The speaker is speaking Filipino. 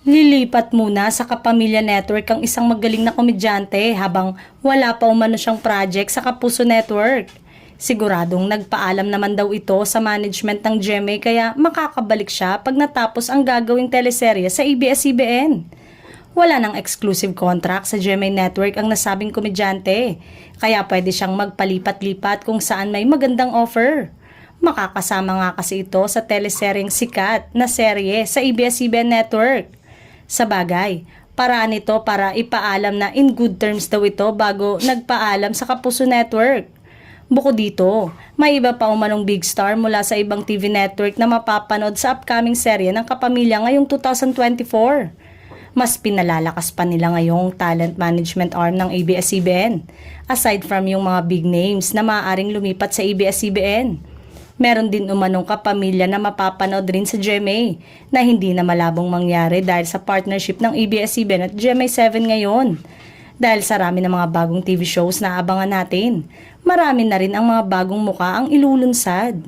Lilipat muna sa Kapamilya Network ang isang magaling na komedyante habang wala pa umano siyang project sa Kapuso Network. Siguradong nagpaalam naman daw ito sa management ng GMA kaya makakabalik siya pag natapos ang gagawing teleserye sa ABS-CBN. Wala nang exclusive contract sa GMA Network ang nasabing komedyante, kaya pwede siyang magpalipat-lipat kung saan may magandang offer. Makakasama nga kasi ito sa teleseryeng sikat na serye sa ABS-CBN Network. Sa bagay, paraan ito para ipaalam na in good terms daw ito bago nagpaalam sa Kapuso Network. Bukod dito, may iba pa umanong big star mula sa ibang TV network na mapapanood sa upcoming serye ng Kapamilya ngayong 2024. Mas pinalalakas pa nila ngayong talent management arm ng ABS-CBN, aside from yung mga big names na maaaring lumipat sa ABS-CBN. Meron din umanong kapamilya na mapapanood rin sa GMA na hindi na malabong mangyari dahil sa partnership ng ABS-CBN at GMA7 ngayon. Dahil sa rami ng mga bagong TV shows na abangan natin, marami na rin ang mga bagong muka ang ilulunsad.